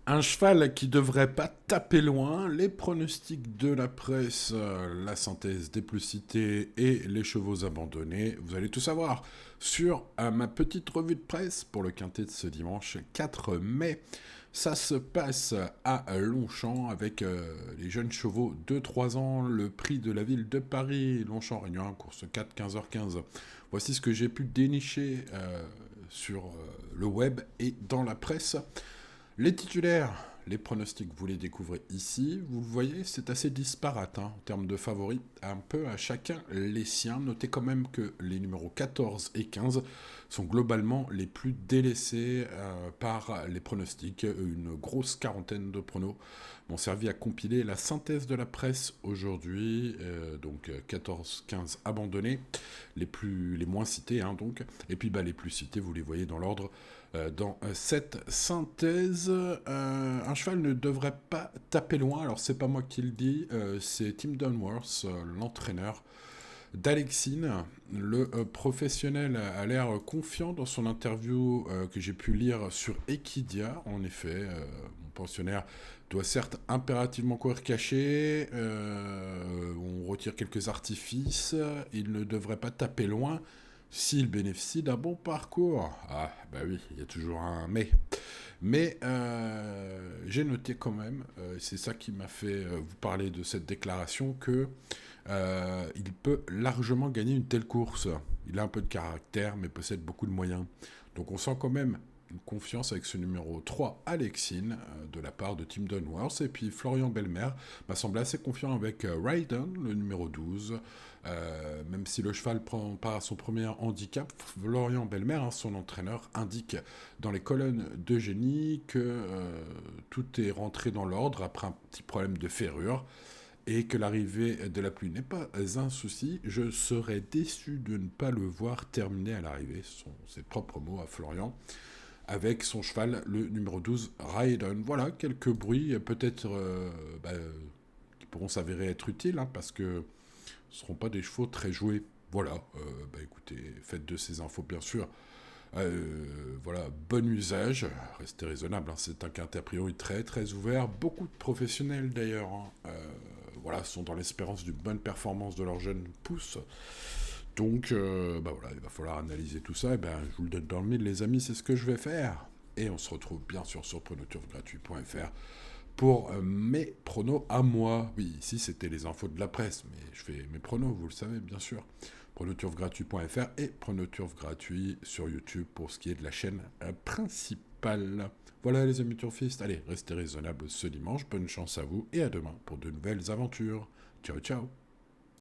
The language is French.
Un cheval qui devrait pas taper loin, les pronostics de la presse, la synthèse des plus cités et les chevaux abandonnés, vous allez tout savoir sur ma petite revue de presse pour le quintet de ce dimanche 4 mai. Ça se passe à Longchamp avec les jeunes chevaux de 3 ans, le prix de la ville de Paris, Longchamp Réunion 1, course 4, 15h15. Voici ce que j'ai pu dénicher sur le web et dans la presse. Les titulaires, les pronostics, vous les découvrez ici. Vous le voyez, c'est assez disparate en termes de favoris, un peu à chacun les siens. Notez quand même que les numéros 14 et 15 sont globalement les plus délaissés par les pronostics. Une grosse quarantaine de pronos m'ont servi à compiler la synthèse de la presse aujourd'hui. Donc 14-15 abandonnés, les moins cités donc. Et puis les plus cités, vous les voyez dans l'ordre dans cette synthèse. Un cheval ne devrait pas taper loin. Alors c'est pas moi qui le dis, c'est Tim Dunworth, l'entraîneur d'Alexine. Le professionnel a l'air confiant dans son interview que j'ai pu lire sur Equidia. En effet, mon pensionnaire doit certes impérativement courir caché. On retire quelques artifices. Il ne devrait pas taper loin s'il bénéficie d'un bon parcours. Ah, bah oui, il y a toujours un mais. Mais j'ai noté quand même, c'est ça qui m'a fait vous parler de cette déclaration, que il peut largement gagner une telle course. Il a un peu de caractère, mais possède beaucoup de moyens. Donc on sent quand même une confiance avec ce numéro 3, Alexine, de la part de Tim Dunworth. Et puis Florian Belmer m'a semblé assez confiant avec Raiden, le numéro 12. Même si le cheval prend part à son premier handicap, Florian Belmer, son entraîneur, indique dans les colonnes d'Eugénie que tout est rentré dans l'ordre après un petit problème de ferrure et que l'arrivée de la pluie n'est pas un souci. Je serais déçu de ne pas le voir terminer à l'arrivée, ce sont ses propres mots à Florian, avec son cheval, le numéro 12, Raiden. Voilà, quelques bruits, peut-être qui pourront s'avérer être utiles, parce que ce ne seront pas des chevaux très joués. Voilà, écoutez, faites de ces infos, bien sûr. Voilà, bon usage, restez raisonnable, c'est un quintet a priori très très ouvert, beaucoup de professionnels d'ailleurs, voilà, sont dans l'espérance d'une bonne performance de leur jeune pousse. Donc, voilà, il va falloir analyser tout ça. Et je vous le donne dans le mille, les amis, c'est ce que je vais faire. Et on se retrouve bien sûr sur pronoturfgratuit.fr pour mes pronos à moi. Oui, ici c'était les infos de la presse, mais je fais mes pronos, vous le savez bien sûr. Pronoturfgratuit.fr et Pronoturf gratuit sur YouTube pour ce qui est de la chaîne principale. Voilà les amis turfistes, allez, restez raisonnables ce dimanche, bonne chance à vous et à demain pour de nouvelles aventures. Ciao ciao.